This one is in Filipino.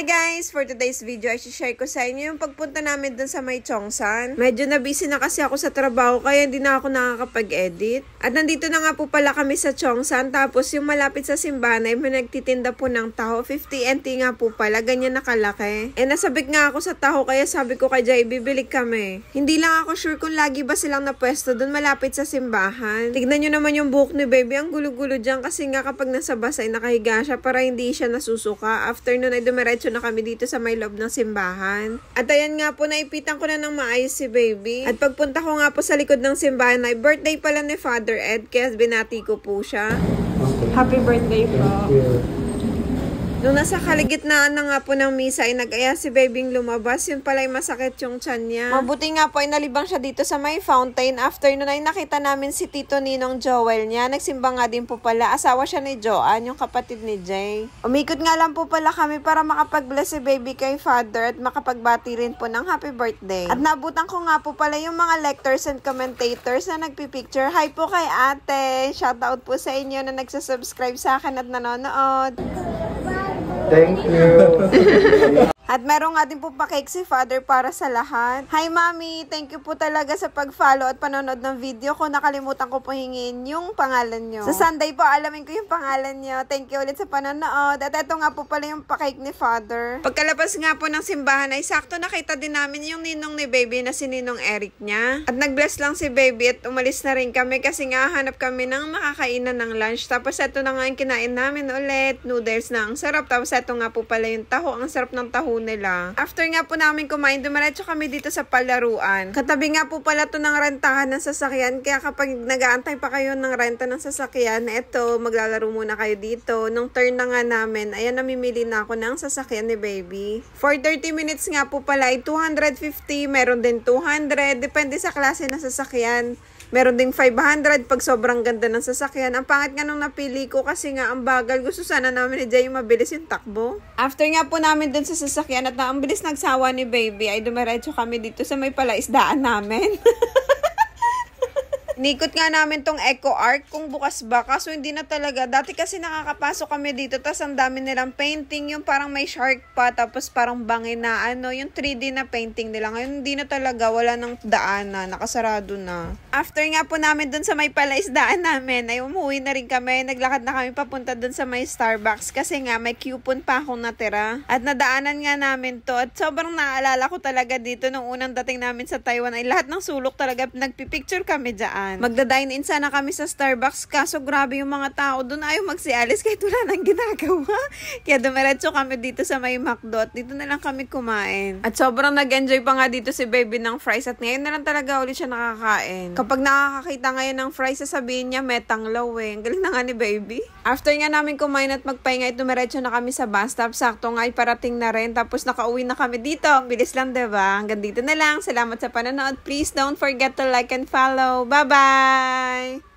Hi guys! For today's video, I share ko sa inyo yung pagpunta namin dun sa may Cheongsan. Medyo na busy na kasi ako sa trabaho kaya hindi na ako nakakapag-edit. At nandito na nga po pala kami sa Cheongsan. Tapos yung malapit sa simbahan ay may nagtitinda po ng taho. 50 NT nga po pala. Ganyan nakalaki. Nasabik nga ako sa taho kaya sabi ko kay Jai, bibili kami. Hindi lang ako sure kung lagi ba silang napwesto dun malapit sa simbahan. Tignan nyo naman yung buhok ni baby. Ang gulo-gulo dyan kasi nga kapag nasa bus ay nakahiga siya para hindi siya nasusuka. After nun ay dumiretso na kami dito sa may loob ng simbahan. At ayan nga po, naipitan ko na ng maayos si baby. At pagpunta ko nga po sa likod ng simbahan ay birthday pala ni Father Ed, kaya binati ko po siya. Happy birthday po. Nung nasa kaligitnaan na nga po ng misa ay nag-aya si babing lumabas. Yun pala ay masakit yung tiyan niya. Mabuti nga po ay nalibang siya dito sa may fountain. After nun ay nakita namin si Tito Ninong Joel niya. Nagsimba nga din po pala. Asawa siya ni Joanne, yung kapatid ni Jay. Umikot nga lang po pala kami para makapag-bless si baby kay Father at makapagbati rin po ng happy birthday. At nabutan ko nga po pala yung mga lectors and commentators na nagpipicture. Hi po kay ate! Shoutout po sa inyo na nagsasubscribe sa akin at nanonood. Thank you. At meron nga din po pa-cake si Father para sa lahat. Hi Mami! Thank you po talaga sa pag-follow at panonood ng video ko. Nakalimutan ko po hingin yung pangalan nyo. Sa Sunday po, alamin ko yung pangalan nyo. Thank you ulit sa panonood. At eto nga po pala yung pa-cake ni Father. Pagkalabas nga po ng simbahan ay sakto nakita din namin yung ninong ni baby na si Ninong Eric niya. At nag-bless lang si baby at umalis na rin kami kasi nga hanap kami ng makakainan ng lunch. Tapos eto na nga yung kinain namin ulit. Noodles na ang sarap. Tapos eto nga po pala yung taho. Ang sarap ng taho nila. After nga po namin kumain, dumiretso kami dito sa palaruan. Katabi nga po pala to ng rentahan ng sasakyan. Kaya kapag nag-aantay pa kayo ng renta ng sasakyan, eto, maglalaro muna kayo dito. Nung turn na nga namin, ayan, namimili na ako ng sasakyan ni baby. For 30 minutes nga po pala ay 250, meron din 200. Depende sa klase ng sasakyan. Meron ding 500 pag sobrang ganda ng sasakyan. Ang pangit nga nung napili ko kasi nga ang bagal. Gusto sana namin ni Jay mabilis yung takbo. After nga po namin dun sa sasakyan at ang bilis nagsawa ni baby ay dumiretso kami dito sa may palaisdaan namin. Nikot nga namin tong Eco Arc kung bukas ba, kaso hindi na talaga. Dati kasi nakakapasok kami dito, tas ang dami nilang painting, yung parang may shark pa, tapos parang bangin na yung 3D na painting nila. Ngayon hindi na talaga, wala nang daan na, nakasarado na. After nga po namin dun sa may palaisdaan namin, ay umuwi na rin kami. Naglakad na kami papunta dun sa may Starbucks kasi nga may coupon pa akong natira. At nadaanan nga namin to at sobrang naalala ko talaga dito nung unang dating namin sa Taiwan ay lahat ng sulok talaga nagpipicture kami dyan. Magda-dine-in sana kami sa Starbucks kaso grabe yung mga tao doon, ayaw magsialis kahit wala nang ginagawa. Kaya dumiretso kami dito sa may McDo at dito na lang kami kumain. At sobrang nag-enjoy pa nga dito si baby ng fries at ngayon na lang talaga ulit siya nakakain. Kapag nakakakita ngayon ng fries, sasabihin niya metang low eh. Ang galing na nga ni baby. After nga namin kumain at magpahinga, dumiretso na kami sa bus stop. Sakto nga ay parating na rin. Tapos nakauwi na kami dito. Bilis lang, diba? Hanggang dito na lang. Salamat sa panonood. Please don't forget to like and follow. Bye-bye!